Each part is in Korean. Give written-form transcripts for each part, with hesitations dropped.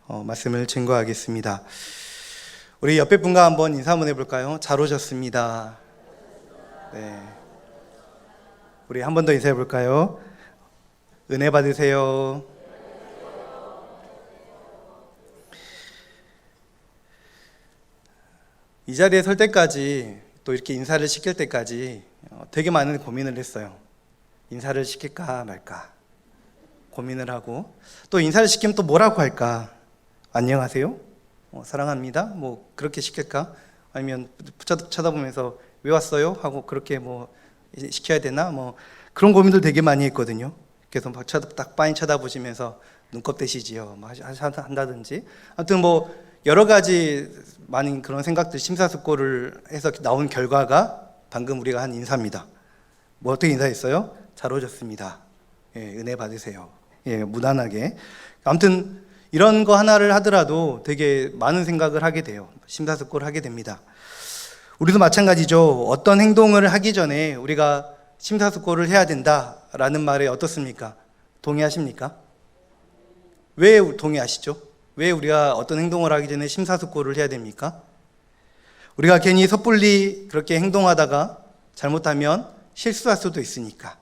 말씀을 증거하겠습니다. 우리 옆에 분과 한번 인사 한번 해볼까요? 잘 오셨습니다. 네. 우리 한 번 더 인사해 볼까요? 은혜 받으세요. 이 자리에 설 때까지, 또 이렇게 인사를 시킬 때까지 되게 많은 고민을 했어요. 인사를 시킬까 말까 고민을 하고, 또 인사를 시키면 또 뭐라고 할까? 안녕하세요? 사랑합니다? 뭐 그렇게 시킬까? 아니면 쳐다보면서 왜 왔어요? 하고 그렇게 뭐 시켜야 되나? 뭐 그런 고민들 되게 많이 했거든요. 그래서 막 딱 빤히 쳐다보시면서 눈곱 대시지요 뭐 한다든지, 아무튼 뭐 여러 가지 많은 그런 생각들 심사숙고를 해서 나온 결과가 방금 우리가 한 인사입니다. 뭐 어떻게 인사했어요? 잘 오셨습니다. 예, 은혜 받으세요. 예, 무난하게. 아무튼 이런 거 하나를 하더라도 되게 많은 생각을 하게 돼요. 심사숙고를 하게 됩니다. 우리도 마찬가지죠. 어떤 행동을 하기 전에 우리가 심사숙고를 해야 된다라는 말에 어떻습니까? 동의하십니까? 왜 동의하시죠? 왜 우리가 어떤 행동을 하기 전에 심사숙고를 해야 됩니까? 우리가 괜히 섣불리 그렇게 행동하다가 잘못하면 실수할 수도 있으니까.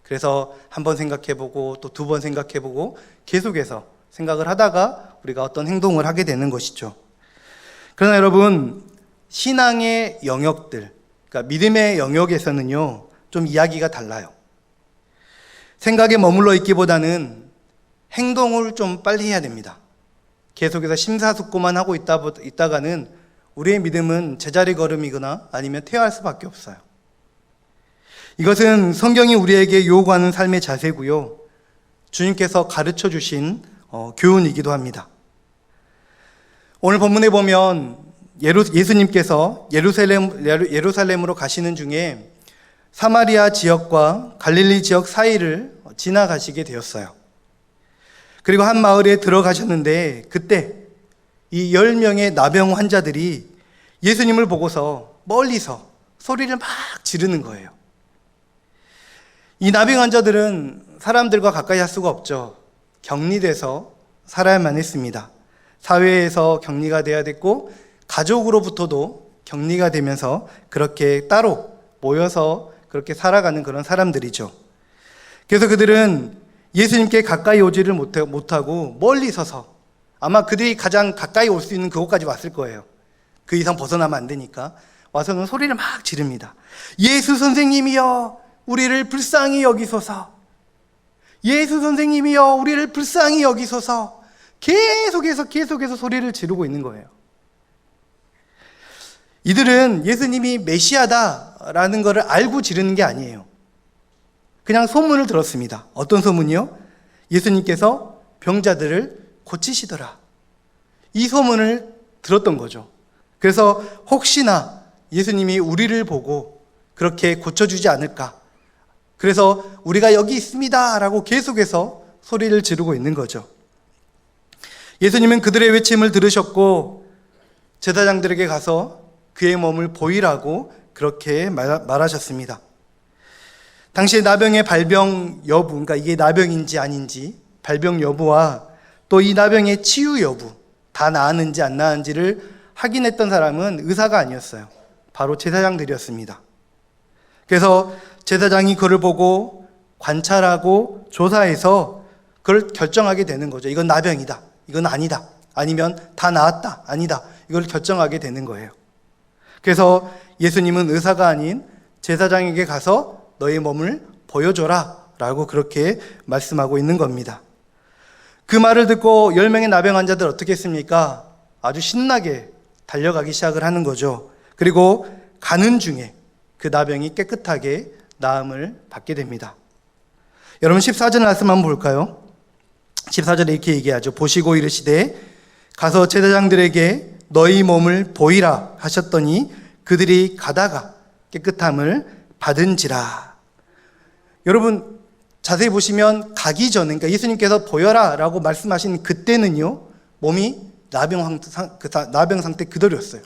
그래서 한 번 생각해보고 또 두 번 생각해보고 계속해서 생각을 하다가 우리가 어떤 행동을 하게 되는 것이죠. 그러나 여러분, 신앙의 영역들, 그러니까 믿음의 영역에서는요, 좀 이야기가 달라요. 생각에 머물러 있기보다는 행동을 좀 빨리 해야 됩니다. 계속해서 심사숙고만 하고 있다가는 우리의 믿음은 제자리 걸음이거나 아니면 퇴화할 수밖에 없어요. 이것은 성경이 우리에게 요구하는 삶의 자세고요, 주님께서 가르쳐 주신 교훈이기도 합니다. 오늘 본문에 보면 예수님께서 예루살렘으로 가시는 중에 사마리아 지역과 갈릴리 지역 사이를 지나가시게 되었어요. 그리고 한 마을에 들어가셨는데, 그때 이 10명의 나병 환자들이 예수님을 보고서 멀리서 소리를 막 지르는 거예요. 이 나병 환자들은 사람들과 가까이 할 수가 없죠. 격리돼서 살아야만 했습니다. 사회에서 격리가 돼야 됐고, 가족으로부터도 격리가 되면서 그렇게 따로 모여서 그렇게 살아가는 그런 사람들이죠. 그래서 그들은 예수님께 가까이 오지를 못하고 멀리 서서, 아마 그들이 가장 가까이 올 수 있는 그곳까지 왔을 거예요. 그 이상 벗어나면 안 되니까 와서는 소리를 막 지릅니다. 예수 선생님이여, 우리를 불쌍히 여기소서. 예수 선생님이여, 우리를 불쌍히 여기소서. 계속해서 소리를 지르고 있는 거예요. 이들은 예수님이 메시아다라는 것을 알고 지르는 게 아니에요. 그냥 소문을 들었습니다. 어떤 소문이요? 예수님께서 병자들을 고치시더라. 이 소문을 들었던 거죠. 그래서 혹시나 예수님이 우리를 보고 그렇게 고쳐주지 않을까, 그래서 우리가 여기 있습니다 라고 계속해서 소리를 지르고 있는 거죠. 예수님은 그들의 외침을 들으셨고 제사장들에게 가서 그의 몸을 보이라고 그렇게 말하셨습니다. 당시에 나병의 발병 여부, 그러니까 이게 나병인지 아닌지 발병 여부와 또 이 나병의 치유 여부, 다 나았는지 안 나았는지를 확인했던 사람은 의사가 아니었어요. 바로 제사장들이었습니다. 그래서 제사장이 그를 보고 관찰하고 조사해서 그걸 결정하게 되는 거죠. 이건 나병이다, 이건 아니다, 아니면 다 나았다, 아니다, 이걸 결정하게 되는 거예요. 그래서 예수님은 의사가 아닌 제사장에게 가서 너의 몸을 보여줘라 라고 그렇게 말씀하고 있는 겁니다. 그 말을 듣고 10명의 나병 환자들 어떻게 했습니까? 아주 신나게 달려가기 시작을 하는 거죠. 그리고 가는 중에 그 나병이 깨끗하게 나음을 받게 됩니다. 여러분 14절 말씀 한번 볼까요? 14절에 이렇게 얘기하죠. 보시고 이르시되 가서 제사장들에게 너희 몸을 보이라 하셨더니 그들이 가다가 깨끗함을 받은지라. 여러분 자세히 보시면 가기 전, 그러니까 예수님께서 보여라 라고 말씀하신 그때는요, 몸이 나병 상태 그대로였어요.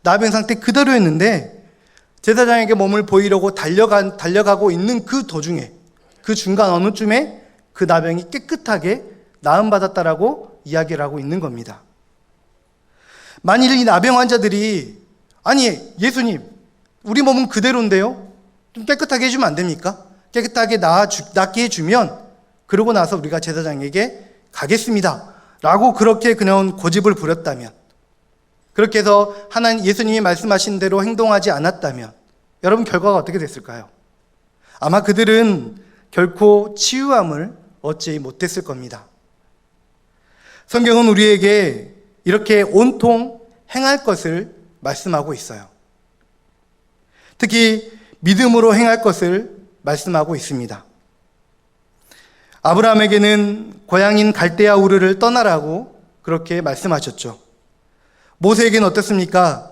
나병 상태 그대로였는데 제사장에게 몸을 보이려고 달려가고 있는 그 도중에, 그 중간 어느쯤에 그 나병이 깨끗하게 나음받았다라고 이야기를 하고 있는 겁니다. 만일 이 나병 환자들이 아니 예수님 우리 몸은 그대로인데요? 좀 깨끗하게 해주면 안 됩니까? 깨끗하게 낫게 해주면 그러고 나서 우리가 제사장에게 가겠습니다 라고 그렇게 그냥 고집을 부렸다면, 그렇게 해서 예수님이 말씀하신 대로 행동하지 않았다면 여러분 결과가 어떻게 됐을까요? 아마 그들은 결코 치유함을 얻지 못했을 겁니다. 성경은 우리에게 이렇게 온통 행할 것을 말씀하고 있어요. 특히 믿음으로 행할 것을 말씀하고 있습니다. 아브라함에게는 고향인 갈대아 우르를 떠나라고 그렇게 말씀하셨죠. 모세에게는 어떻습니까?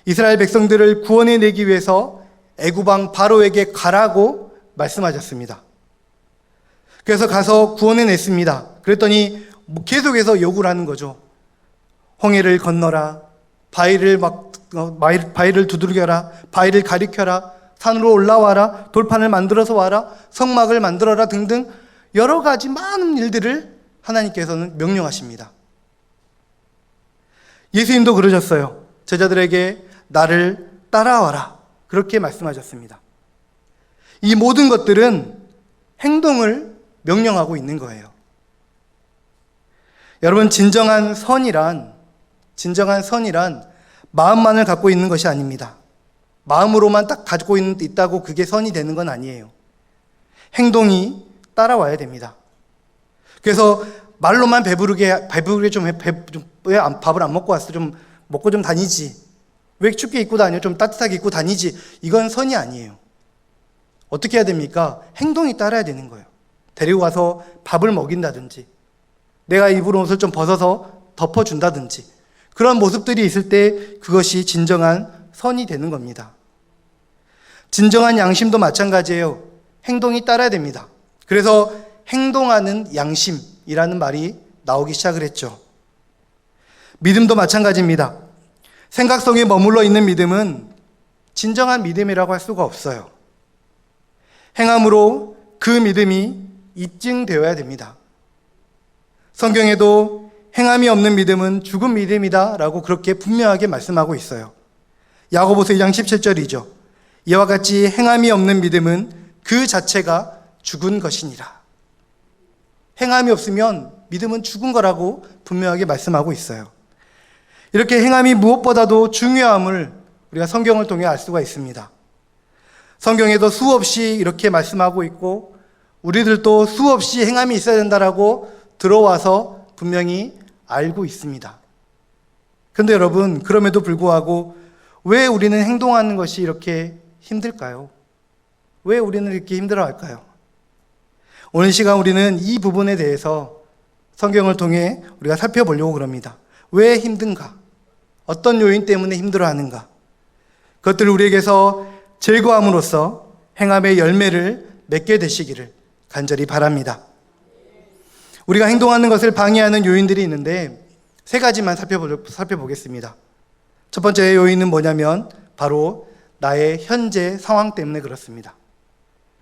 이스라엘 백성들을 구원해내기 위해서 애굽왕 바로에게 가라고 말씀하셨습니다. 그래서 가서 구원해냈습니다. 그랬더니 계속해서 요구를 하는 거죠. 홍해를 건너라, 바위를 두들겨라, 바위를 가리켜라, 산으로 올라와라, 돌판을 만들어서 와라, 성막을 만들어라 등등 여러 가지 많은 일들을 하나님께서는 명령하십니다. 예수님도 그러셨어요. 제자들에게 나를 따라와라 그렇게 말씀하셨습니다. 이 모든 것들은 행동을 명령하고 있는 거예요. 여러분, 진정한 선이란 마음만을 갖고 있는 것이 아닙니다. 마음으로만 딱 가지고 있다고 그게 선이 되는 건 아니에요. 행동이 따라와야 됩니다. 그래서 말로만 배부르게 왜 밥을 안 먹고 왔어? 좀 먹고 좀 다니지. 왜 춥게 입고 다녀? 좀 따뜻하게 입고 다니지. 이건 선이 아니에요. 어떻게 해야 됩니까? 행동이 따라야 되는 거예요. 데리고 가서 밥을 먹인다든지, 내가 입을 옷을 좀 벗어서 덮어준다든지, 그런 모습들이 있을 때 그것이 진정한 선이 되는 겁니다. 진정한 양심도 마찬가지예요. 행동이 따라야 됩니다. 그래서 행동하는 양심이라는 말이 나오기 시작을 했죠. 믿음도 마찬가지입니다. 생각 속에 머물러 있는 믿음은 진정한 믿음이라고 할 수가 없어요. 행함으로 그 믿음이 입증되어야 됩니다. 성경에도 행함이 없는 믿음은 죽은 믿음이다 라고 그렇게 분명하게 말씀하고 있어요. 야고보서 2장 17절이죠. 이와 같이 행함이 없는 믿음은 그 자체가 죽은 것이니라. 행함이 없으면 믿음은 죽은 거라고 분명하게 말씀하고 있어요. 이렇게 행함이 무엇보다도 중요함을 우리가 성경을 통해 알 수가 있습니다. 성경에도 수없이 이렇게 말씀하고 있고 우리들도 수없이 행함이 있어야 된다라고 들어와서 분명히 알고 있습니다. 그런데 여러분, 그럼에도 불구하고 왜 우리는 행동하는 것이 이렇게 힘들까요? 왜 우리는 이렇게 힘들어할까요? 오늘 시간 우리는 이 부분에 대해서 성경을 통해 우리가 살펴보려고 그럽니다. 왜 힘든가? 어떤 요인 때문에 힘들어하는가? 그것들을 우리에게서 제거함으로써 행함의 열매를 맺게 되시기를 간절히 바랍니다. 우리가 행동하는 것을 방해하는 요인들이 있는데 세 가지만 살펴보겠습니다. 첫 번째 요인은 뭐냐면 바로 나의 현재 상황 때문에 그렇습니다.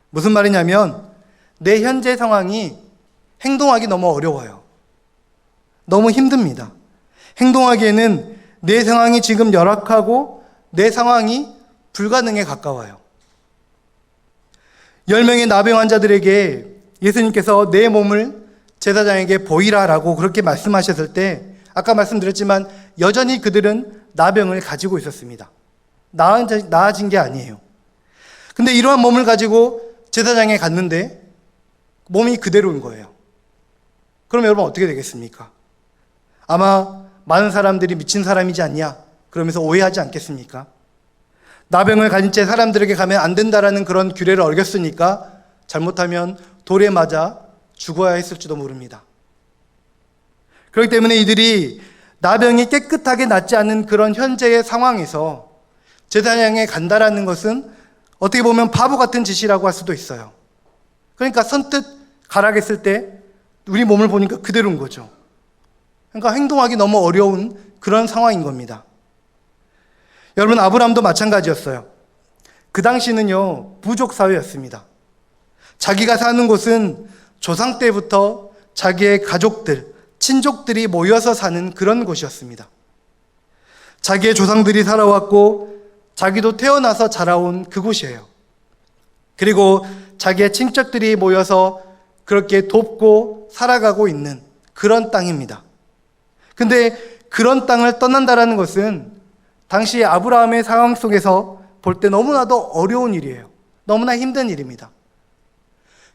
무슨 말이냐면 내 현재 상황이 행동하기 너무 어려워요. 너무 힘듭니다. 행동하기에는 내 상황이 지금 열악하고 내 상황이 불가능에 가까워요. 10명의 나병 환자들에게 예수님께서 내 몸을 제사장에게 보이라라고 그렇게 말씀하셨을 때 아까 말씀드렸지만 여전히 그들은 나병을 가지고 있었습니다. 나아진 게 아니에요. 근데 이러한 몸을 가지고 제사장에 갔는데 몸이 그대로인 거예요. 그럼 여러분 어떻게 되겠습니까? 아마 많은 사람들이 미친 사람이지 않냐 그러면서 오해하지 않겠습니까? 나병을 가진 채 사람들에게 가면 안 된다라는 그런 규례를 어겼으니까 잘못하면 돌에 맞아 죽어야 했을지도 모릅니다. 그렇기 때문에 이들이 나병이 깨끗하게 낫지 않은 그런 현재의 상황에서 제사장에 간다라는 것은 어떻게 보면 바보 같은 짓이라고 할 수도 있어요. 그러니까 선뜻 가라겠을 때 우리 몸을 보니까 그대로인 거죠. 그러니까 행동하기 너무 어려운 그런 상황인 겁니다. 여러분, 아브라함도 마찬가지였어요. 그 당시는요, 부족 사회였습니다. 자기가 사는 곳은 조상 때부터 자기의 가족들, 친족들이 모여서 사는 그런 곳이었습니다. 자기의 조상들이 살아왔고 자기도 태어나서 자라온 그곳이에요. 그리고 자기의 친척들이 모여서 그렇게 돕고 살아가고 있는 그런 땅입니다. 근데 그런 땅을 떠난다라는 것은 당시 아브라함의 상황 속에서 볼 때 너무나도 어려운 일이에요. 너무나 힘든 일입니다.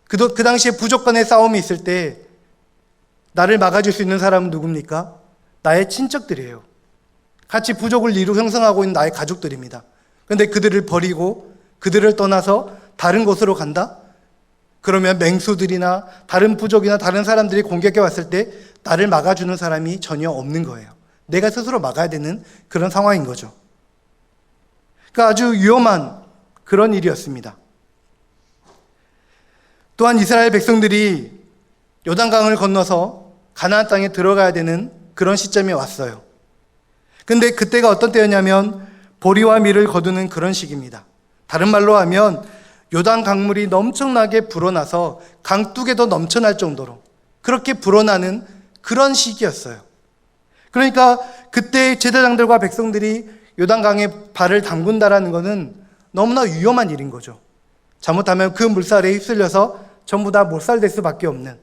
그 당시에 부족 간의 싸움이 있을 때 나를 막아줄 수 있는 사람은 누굽니까? 나의 친척들이에요. 같이 부족을 형성하고 있는 나의 가족들입니다. 그런데 그들을 버리고 그들을 떠나서 다른 곳으로 간다? 그러면 맹수들이나 다른 부족이나 다른 사람들이 공격해 왔을 때 나를 막아주는 사람이 전혀 없는 거예요. 내가 스스로 막아야 되는 그런 상황인 거죠. 그러니까 아주 위험한 그런 일이었습니다. 또한 이스라엘 백성들이 요단강을 건너서 가나안 땅에 들어가야 되는 그런 시점이 왔어요. 근데 그때가 어떤 때였냐면 보리와 밀을 거두는 그런 시기입니다. 다른 말로 하면 요단 강물이 엄청나게 불어나서 강둑에도 넘쳐날 정도로 그렇게 불어나는 그런 시기였어요. 그러니까 그때 제사장들과 백성들이 요단강에 발을 담근다라는 것은 너무나 위험한 일인 거죠. 잘못하면 그 물살에 휩쓸려서 전부 다 몰살될 수밖에 없는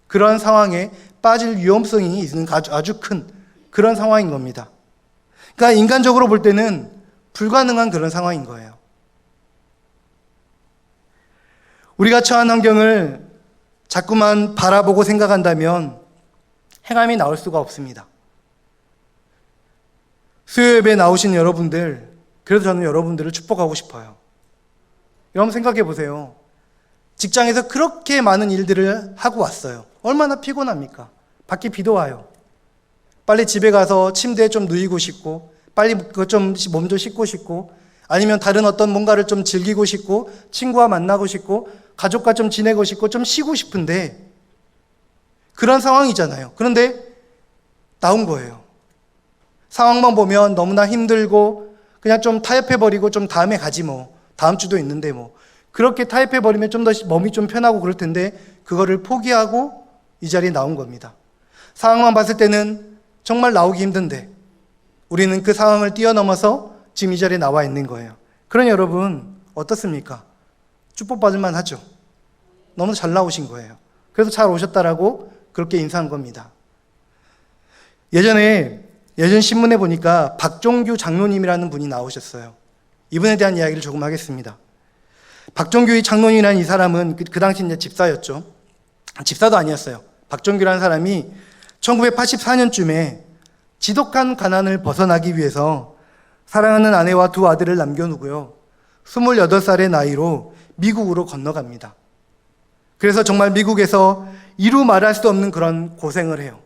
그런 상황에 빠질 위험성이 있는 아주 큰 그런 상황인 겁니다. 그러니까 인간적으로 볼 때는 불가능한 그런 상황인 거예요. 우리가 처한 환경을 자꾸만 바라보고 생각한다면 행함이 나올 수가 없습니다. 수요 예배에 나오신 여러분들, 그래서 저는 여러분들을 축복하고 싶어요. 여러분 생각해 보세요. 직장에서 그렇게 많은 일들을 하고 왔어요. 얼마나 피곤합니까? 밖에 비도 와요. 빨리 집에 가서 침대에 좀 누이고 싶고, 빨리 몸 좀 씻고 싶고, 아니면 다른 어떤 뭔가를 좀 즐기고 싶고, 친구와 만나고 싶고, 가족과 좀 지내고 싶고, 좀 쉬고 싶은데, 그런 상황이잖아요. 그런데 나온 거예요. 상황만 보면 너무나 힘들고, 그냥 좀 타협해버리고 좀 다음에 가지 뭐, 다음 주도 있는데 뭐, 그렇게 타협해버리면 좀 더 몸이 좀 편하고 그럴 텐데, 그거를 포기하고 이 자리에 나온 겁니다. 상황만 봤을 때는 정말 나오기 힘든데, 우리는 그 상황을 뛰어넘어서 지금 이 자리에 나와 있는 거예요. 그러니 여러분 어떻습니까? 축복받을만 하죠. 너무 잘 나오신 거예요. 그래서 잘 오셨다라고 그렇게 인사한 겁니다. 예전 신문에 보니까 박종규 장로님이라는 분이 나오셨어요. 이분에 대한 이야기를 조금 하겠습니다. 박종규 장로님이라는 이 사람은 그 당시 이제 집사였죠. 집사도 아니었어요. 박종규라는 사람이 1984년쯤에 지독한 가난을 벗어나기 위해서 사랑하는 아내와 두 아들을 남겨두고요. 28살의 나이로 미국으로 건너갑니다. 그래서 정말 미국에서 이루 말할 수 없는 그런 고생을 해요.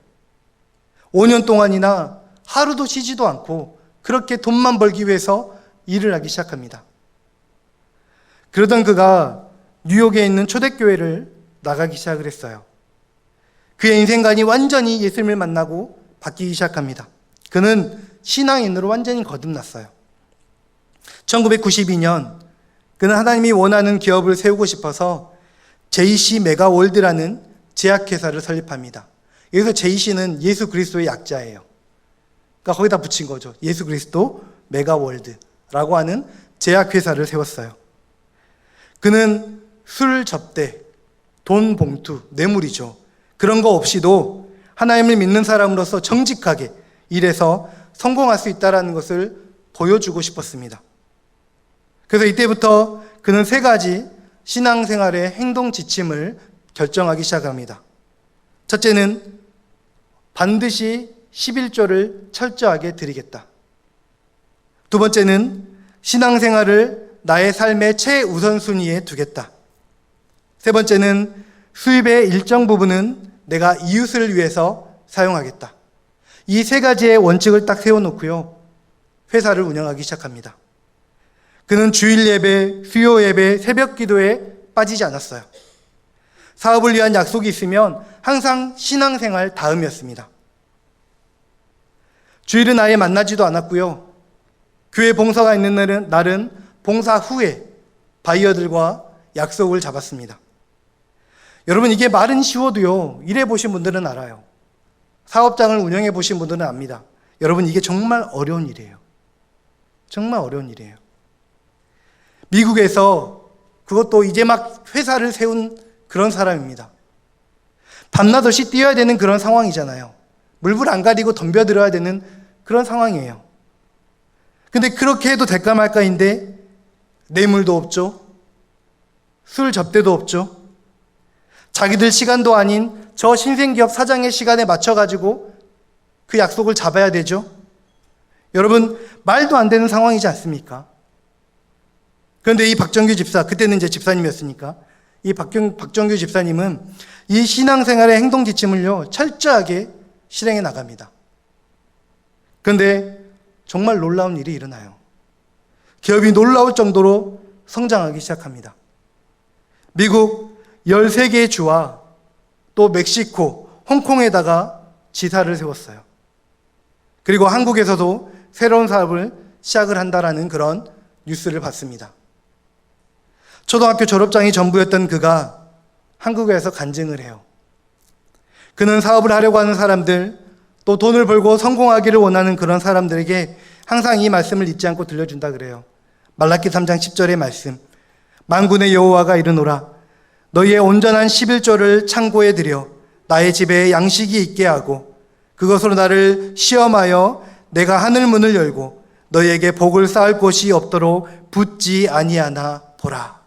5년 동안이나 하루도 쉬지도 않고 그렇게 돈만 벌기 위해서 일을 하기 시작합니다. 그러던 그가 뉴욕에 있는 초대교회를 나가기 시작을 했어요. 그의 인생관이 완전히 예수님을 만나고 바뀌기 시작합니다. 그는 신앙인으로 완전히 거듭났어요. 1992년 그는 하나님이 원하는 기업을 세우고 싶어서 JC 메가월드라는 제약회사를 설립합니다. 여기서 JC는 예수 그리스도의 약자예요. 그러니까 거기다 붙인 거죠. 예수 그리스도 메가월드라고 하는 제약회사를 세웠어요. 그는 술 접대, 돈 봉투, 뇌물이죠. 그런 거 없이도 하나님을 믿는 사람으로서 정직하게 일해서 성공할 수 있다는 것을 보여주고 싶었습니다. 그래서 이때부터 그는 3가지 신앙생활의 행동 지침을 결정하기 시작합니다. 첫째는 반드시 11조를 철저하게 드리겠다. 두 번째는 신앙생활을 나의 삶의 최우선순위에 두겠다. 세 번째는 수입의 일정 부분은 내가 이웃을 위해서 사용하겠다. 이 3가지의 원칙을 딱 세워놓고요. 회사를 운영하기 시작합니다. 그는 주일 예배, 수요 예배, 새벽 기도에 빠지지 않았어요. 사업을 위한 약속이 있으면 항상 신앙생활 다음이었습니다. 주일은 아예 만나지도 않았고요. 교회 봉사가 있는 날은 봉사 후에 바이어들과 약속을 잡았습니다. 여러분 이게 말은 쉬워도요. 일해보신 분들은 알아요. 사업장을 운영해 보신 분들은 압니다. 여러분, 이게 정말 어려운 일이에요. 정말 어려운 일이에요. 미국에서 그것도 이제 막 회사를 세운 그런 사람입니다. 밤낮 없이 뛰어야 되는 그런 상황이잖아요. 물불 안 가리고 덤벼들어야 되는 그런 상황이에요. 근데 그렇게 해도 될까 말까인데 뇌물도 없죠. 술 접대도 없죠. 자기들 시간도 아닌 저 신생기업 사장의 시간에 맞춰가지고 그 약속을 잡아야 되죠. 여러분, 말도 안 되는 상황이지 않습니까? 그런데 이 박정규 집사, 그때는 이제 집사님이었으니까, 이 박정규 집사님은 이 신앙생활의 행동 지침을요, 철저하게 실행해 나갑니다. 그런데 정말 놀라운 일이 일어나요. 기업이 놀라울 정도로 성장하기 시작합니다. 미국 13개의 주와 또 멕시코, 홍콩에다가 지사를 세웠어요. 그리고 한국에서도 새로운 사업을 시작을 한다라는 그런 뉴스를 봤습니다. 초등학교 졸업장이 전부였던 그가 한국에서 간증을 해요. 그는 사업을 하려고 하는 사람들, 또 돈을 벌고 성공하기를 원하는 그런 사람들에게 항상 이 말씀을 잊지 않고 들려준다 그래요. 말라기 3장 10절의 말씀. 만군의 여호와가 이르노라. 너희의 온전한 11조를 창고에 들여 나의 집에 양식이 있게 하고 그것으로 나를 시험하여 내가 하늘 문을 열고 너희에게 복을 쌓을 곳이 없도록 붙지 아니하나 보라.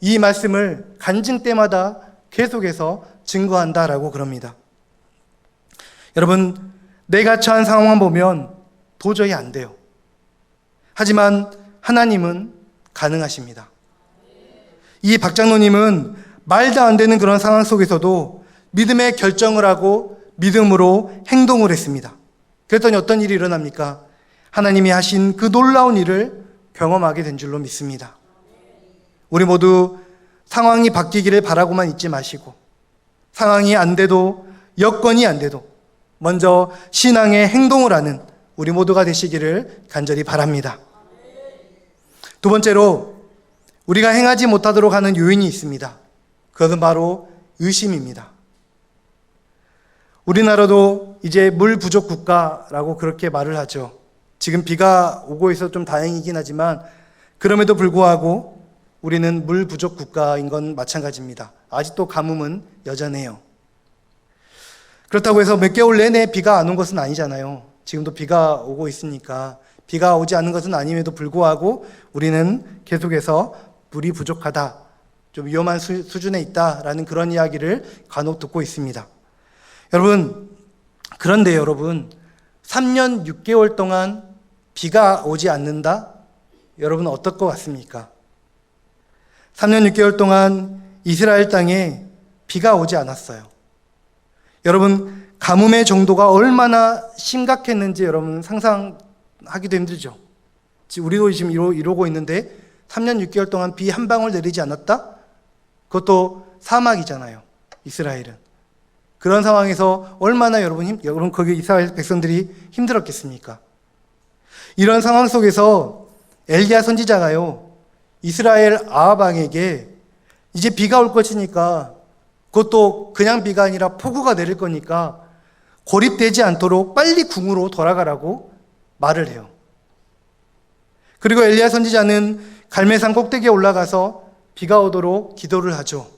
이 말씀을 간증 때마다 계속해서 증거한다라고 그럽니다. 여러분, 내가 처한 상황만 보면 도저히 안 돼요. 하지만 하나님은 가능하십니다. 이 박장로님은 말도 안 되는 그런 상황 속에서도 믿음의 결정을 하고 믿음으로 행동을 했습니다. 그랬더니 어떤 일이 일어납니까? 하나님이 하신 그 놀라운 일을 경험하게 된 줄로 믿습니다. 우리 모두 상황이 바뀌기를 바라고만 있지 마시고, 상황이 안 돼도, 여건이 안 돼도 먼저 신앙의 행동을 하는 우리 모두가 되시기를 간절히 바랍니다. 두 번째로 우리가 행하지 못하도록 하는 요인이 있습니다. 그것은 바로 의심입니다. 우리나라도 이제 물 부족 국가라고 그렇게 말을 하죠. 지금 비가 오고 있어서 좀 다행이긴 하지만 그럼에도 불구하고 우리는 물 부족 국가인 건 마찬가지입니다. 아직도 가뭄은 여전해요. 그렇다고 해서 몇 개월 내내 비가 안 온 것은 아니잖아요. 지금도 비가 오고 있으니까. 비가 오지 않은 것은 아님에도 불구하고 우리는 계속해서 물이 부족하다, 좀 위험한 수준에 있다라는 그런 이야기를 간혹 듣고 있습니다. 여러분, 그런데 여러분, 3년 6개월 동안 비가 오지 않는다? 여러분 어떨 것 같습니까? 3년 6개월 동안 이스라엘 땅에 비가 오지 않았어요. 여러분, 가뭄의 정도가 얼마나 심각했는지 여러분 상상하기도 힘들죠. 우리도 지금 이러고 있는데 3년 6개월 동안 비 한 방울 내리지 않았다? 그것도 사막이잖아요, 이스라엘은. 그런 상황에서 얼마나 여러분 거기 이스라엘 백성들이 힘들었겠습니까? 이런 상황 속에서 엘리야 선지자가요, 이스라엘 아합 왕에게 이제 비가 올 것이니까, 그것도 그냥 비가 아니라 폭우가 내릴 거니까 고립되지 않도록 빨리 궁으로 돌아가라고 말을 해요. 그리고 엘리야 선지자는 갈멜산 꼭대기에 올라가서 비가 오도록 기도를 하죠.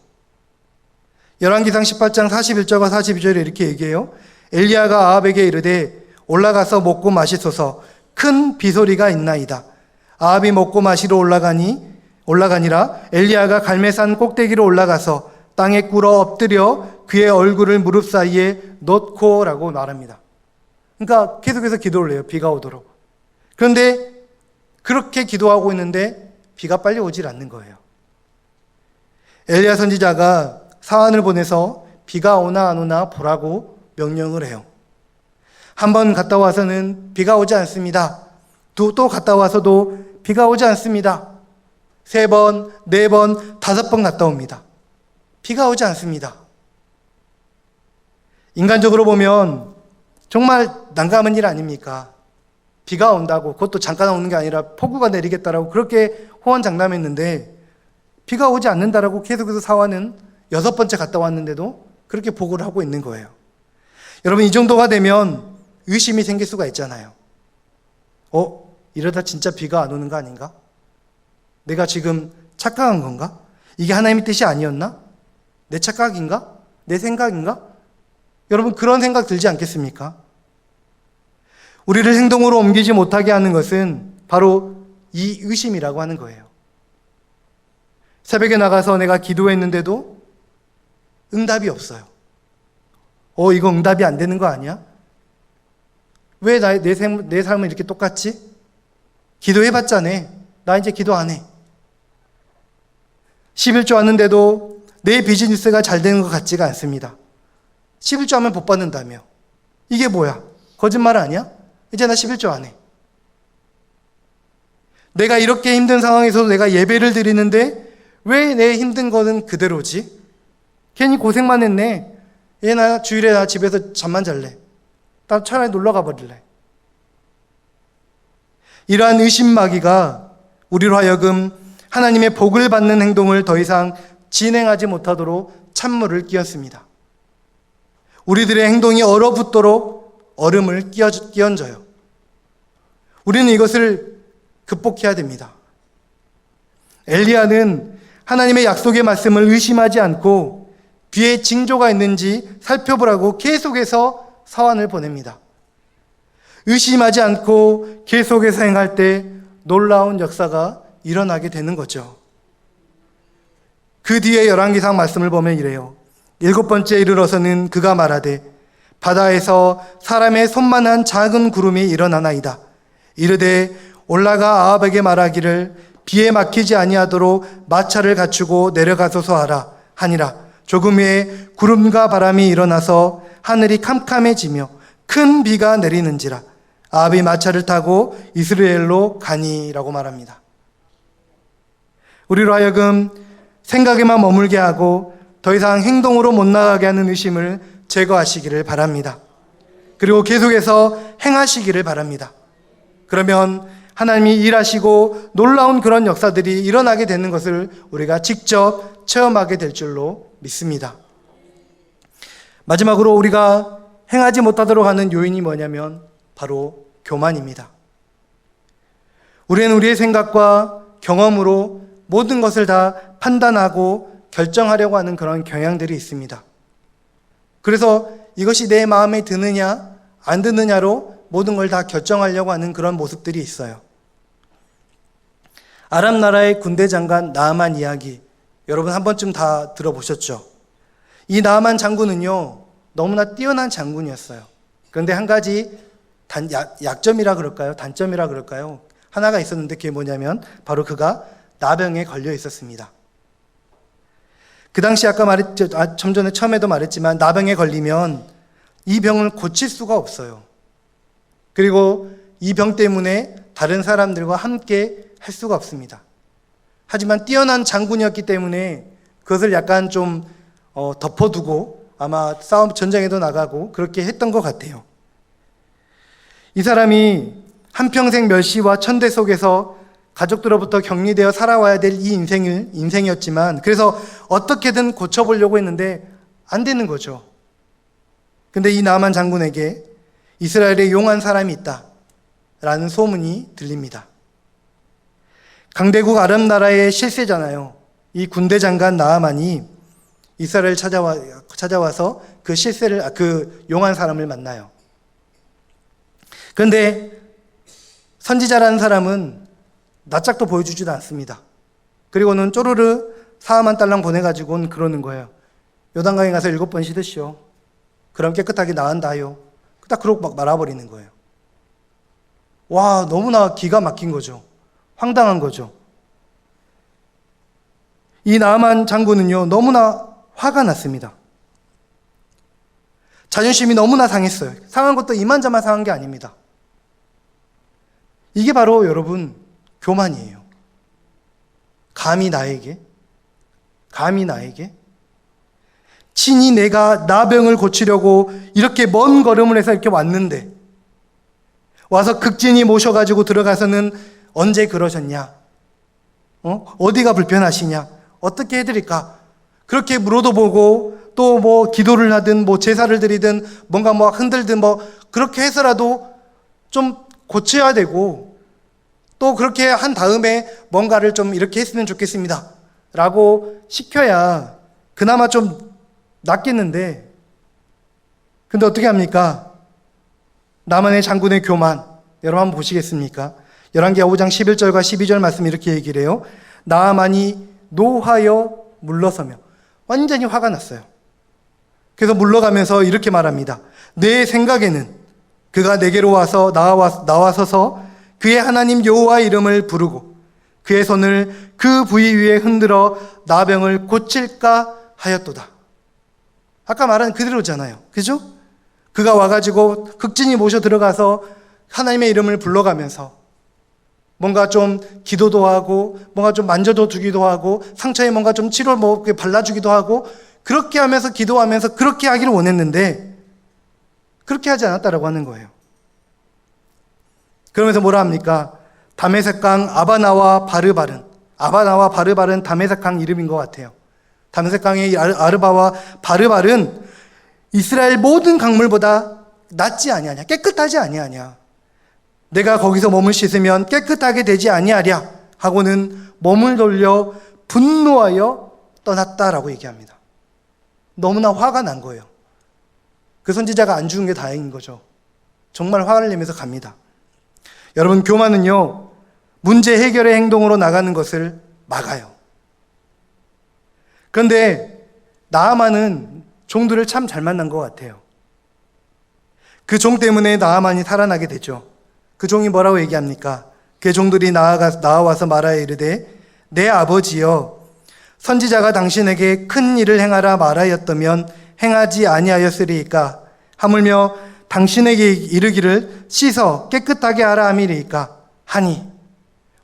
열왕기상 18장 41절과 42절에 이렇게 얘기해요. 엘리야가 아합에게 이르되 올라가서 먹고 마시소서. 큰 비소리가 있나이다. 아합이 먹고 마시러 올라가니라. 엘리야가 갈멜산 꼭대기로 올라가서 땅에 꿇어 엎드려 그의 얼굴을 무릎 사이에 넣고라고 말합니다. 그러니까 계속해서 기도를 해요, 비가 오도록. 그런데 그렇게 기도하고 있는데 비가 빨리 오질 않는 거예요. 엘리야 선지자가 사환을 보내서 비가 오나 안 오나 보라고 명령을 해요. 한 번 갔다 와서는 비가 오지 않습니다. 또 갔다 와서도 비가 오지 않습니다. 3번, 4번, 5번 갔다 옵니다. 비가 오지 않습니다. 인간적으로 보면 정말 난감한 일 아닙니까? 비가 온다고, 그것도 잠깐 오는 게 아니라 폭우가 내리겠다라고 그렇게 호언장담했는데 비가 오지 않는다라고 계속해서 사환은 6번째 갔다 왔는데도 그렇게 보고를 하고 있는 거예요. 여러분, 이 정도가 되면 의심이 생길 수가 있잖아요. 이러다 진짜 비가 안 오는 거 아닌가? 내가 지금 착각한 건가? 이게 하나님의 뜻이 아니었나? 내 착각인가? 내 생각인가? 여러분, 그런 생각 들지 않겠습니까? 우리를 행동으로 옮기지 못하게 하는 것은 바로 이 의심이라고 하는 거예요. 새벽에 나가서 내가 기도했는데도 응답이 없어요. 이거 응답이 안 되는 거 아니야? 왜 내 삶은 이렇게 똑같지? 기도해봤자네. 나 이제 기도 안 해. 11조 하는데도 내 비즈니스가 잘 되는 것 같지가 않습니다. 11조 하면 복 받는다며. 이게 뭐야? 거짓말 아니야? 이제 나 11조 안 해. 내가 이렇게 힘든 상황에서도 내가 예배를 드리는데 왜 내 힘든 거는 그대로지? 괜히 고생만 했네. 나 주일에 나 집에서 잠만 잘래. 나 차라리 놀러 가버릴래. 이러한 의심마귀가 우리로 하여금 하나님의 복을 받는 행동을 더 이상 진행하지 못하도록 찬물을 끼얹습니다. 우리들의 행동이 얼어붙도록 얼음을 끼얹어요. 우리는 이것을 극복해야 됩니다. 엘리야는 하나님의 약속의 말씀을 의심하지 않고 뒤에 징조가 있는지 살펴보라고 계속해서 사환을 보냅니다. 의심하지 않고 계속해서 행할 때 놀라운 역사가 일어나게 되는 거죠. 그 뒤에 열왕기상 말씀을 보면 이래요. 7번째 이르러서는 그가 말하되 바다에서 사람의 손만한 작은 구름이 일어나나이다. 이르되 올라가 아합에게 말하기를 비에 막히지 아니하도록 마차를 갖추고 내려가소서 하라 하니라. 조금 후에 구름과 바람이 일어나서 하늘이 캄캄해지며 큰 비가 내리는지라. 아합이 마차를 타고 이스라엘로 가니라고 말합니다. 우리로 하여금 생각에만 머물게 하고 더 이상 행동으로 못 나가게 하는 의심을 제거하시기를 바랍니다. 그리고 계속해서 행하시기를 바랍니다. 그러면 하나님이 일하시고 놀라운 그런 역사들이 일어나게 되는 것을 우리가 직접 체험하게 될 줄로 믿습니다. 마지막으로 우리가 행하지 못하도록 하는 요인이 뭐냐면 바로 교만입니다. 우리는 우리의 생각과 경험으로 모든 것을 다 판단하고 결정하려고 하는 그런 경향들이 있습니다. 그래서 이것이 내 마음에 드느냐 안 드느냐로 모든 걸 다 결정하려고 하는 그런 모습들이 있어요. 아람 나라의 군대 장관 나아만 이야기, 여러분 한 번쯤 다 들어보셨죠? 이 나아만 장군은요, 너무나 뛰어난 장군이었어요. 그런데 한 가지 약점이라 그럴까요? 단점이라 그럴까요? 하나가 있었는데 그게 뭐냐면 바로 그가 나병에 걸려 있었습니다. 그 당시 아까 말했죠, 좀 전에 처음에도 말했지만 나병에 걸리면 이 병을 고칠 수가 없어요. 그리고 이 병 때문에 다른 사람들과 함께 할 수가 없습니다. 하지만 뛰어난 장군이었기 때문에 그것을 약간 좀 덮어두고 아마 전장에도 나가고 그렇게 했던 것 같아요. 이 사람이 한평생 멸시와 천대 속에서 가족들로부터 격리되어 살아와야 될 이 인생이었지만 그래서 어떻게든 고쳐보려고 했는데 안 되는 거죠. 근데 이 나아만 장군에게 이스라엘에 용한 사람이 있다라는 소문이 들립니다. 강대국 아람 나라의 실세잖아요. 이 군대 장관 나아만이 이스라엘 찾아와서 그 용한 사람을 만나요. 그런데 선지자라는 사람은 낯짝도 보여주지도 않습니다. 그리고는 쪼르르 4만 달랑 보내가지고는 그러는 거예요. 요단강에 가서 7번 씻으시오. 그럼 깨끗하게 나은다요. 딱 그러고 막 말아버리는 거예요. 와, 너무나 기가 막힌 거죠. 황당한 거죠. 이 나아만 장군은요, 너무나 화가 났습니다. 자존심이 너무나 상했어요. 상한 것도 이만저만 상한 게 아닙니다. 이게 바로 여러분 교만이에요. 감히 나에게 친히 내가 나병을 고치려고 이렇게 먼 걸음을 해서 이렇게 왔는데 와서 극진히 모셔가지고 들어가서는 언제 그러셨냐? 어디가 불편하시냐? 어떻게 해드릴까? 그렇게 물어도 보고 또 뭐 기도를 하든 뭐 제사를 드리든 뭔가 뭐 흔들든 뭐 그렇게 해서라도 좀 고쳐야 되고, 또 그렇게 한 다음에 뭔가를 좀 이렇게 했으면 좋겠습니다 라고 시켜야 그나마 좀 낫겠는데, 근데 어떻게 합니까? 나만의 장군의 교만, 여러분 한번 보시겠습니까? 열왕기하 5장 11절과 12절 말씀 이렇게 얘기를 해요. 나아만이 노하여 물러서며, 완전히 화가 났어요. 그래서 물러가면서 이렇게 말합니다. 내 생각에는 그가 내게로 와서 나와서서 그의 하나님 여호와의 이름을 부르고 그의 손을 그 부위 위에 흔들어 나병을 고칠까 하였도다. 아까 말한 그대로잖아요. 그죠? 그가 와가지고 극진히 모셔 들어가서 하나님의 이름을 불러가면서 뭔가 좀 기도도 하고 뭔가 좀 만져도 주기도 하고 상처에 뭔가 좀 치료 뭐 발라주기도 하고 그렇게 하면서 기도하면서 그렇게 하기를 원했는데 그렇게 하지 않았다라고 하는 거예요. 그러면서 뭐라 합니까? 다메섹강 아바나와 바르발은 다메섹강 이름인 것 같아요. 다메섹강의 아르바와 바르발은 이스라엘 모든 강물보다 낫지 아니하냐, 깨끗하지 아니하냐, 내가 거기서 몸을 씻으면 깨끗하게 되지 아니하랴 하고는 몸을 돌려 분노하여 떠났다라고 얘기합니다. 너무나 화가 난 거예요. 그 선지자가 안 죽은 게 다행인 거죠. 정말 화를 내면서 갑니다. 여러분, 교만은요, 문제 해결의 행동으로 나가는 것을 막아요. 그런데 나아만은 종들을 참 잘 만난 것 같아요. 그 종 때문에 나아만이 살아나게 되죠. 그 종이 뭐라고 얘기합니까? 그 종들이 나와서 말하여 이르되 내 아버지여, 선지자가 당신에게 큰 일을 행하라 말하였다면 행하지 아니하였으리이까? 하물며 당신에게 이르기를 씻어 깨끗하게 하라 함이리이까? 하니,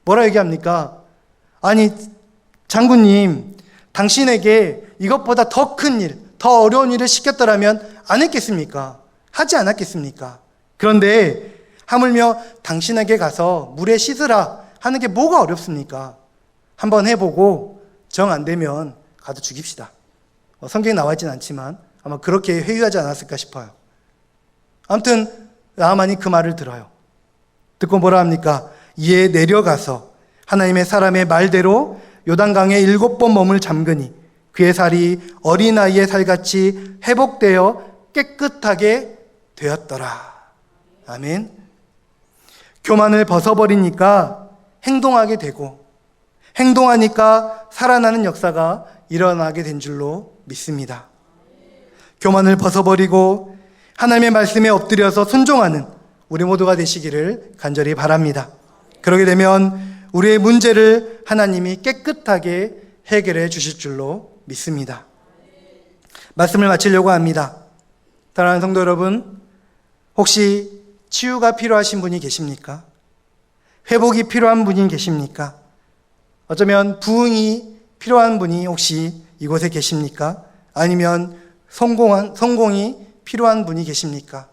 뭐라 얘기합니까? 아니, 장군님, 당신에게 이것보다 더 큰 일, 더 어려운 일을 시켰더라면 안 했겠습니까? 하지 않았겠습니까? 그런데 하물며 당신에게 가서 물에 씻으라 하는 게 뭐가 어렵습니까? 한번 해보고 정 안 되면 가도 죽입시다. 성경에 나와 있진 않지만 아마 그렇게 회유하지 않았을까 싶어요. 아무튼 나아만이 그 말을 들어요. 듣고 뭐라 합니까? 이에 내려가서 하나님의 사람의 말대로 요단강에 7번 몸을 잠그니 그의 살이 어린아이의 살같이 회복되어 깨끗하게 되었더라. 아멘. 교만을 벗어버리니까 행동하게 되고, 행동하니까 살아나는 역사가 일어나게 된 줄로 믿습니다. 교만을 벗어버리고 하나님의 말씀에 엎드려서 순종하는 우리 모두가 되시기를 간절히 바랍니다. 그러게 되면 우리의 문제를 하나님이 깨끗하게 해결해 주실 줄로 믿습니다. 말씀을 마치려고 합니다. 사랑하는 성도 여러분, 혹시 치유가 필요하신 분이 계십니까? 회복이 필요한 분이 계십니까? 어쩌면 부흥이 필요한 분이 혹시 이곳에 계십니까? 아니면 성공이 필요한 분이 계십니까?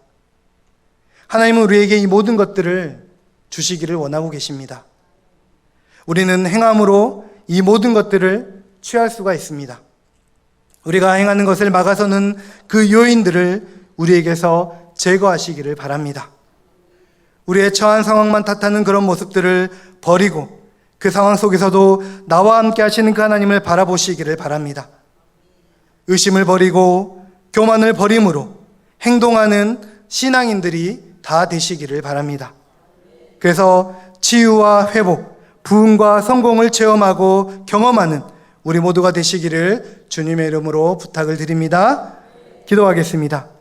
하나님은 우리에게 이 모든 것들을 주시기를 원하고 계십니다. 우리는 행함으로 이 모든 것들을 취할 수가 있습니다. 우리가 행하는 것을 막아서는 그 요인들을 우리에게서 제거하시기를 바랍니다. 우리의 처한 상황만 탓하는 그런 모습들을 버리고 그 상황 속에서도 나와 함께 하시는 그 하나님을 바라보시기를 바랍니다. 의심을 버리고 교만을 버림으로 행동하는 신앙인들이 다 되시기를 바랍니다. 그래서 치유와 회복, 부흥과 성공을 체험하고 경험하는 우리 모두가 되시기를 주님의 이름으로 부탁을 드립니다. 기도하겠습니다.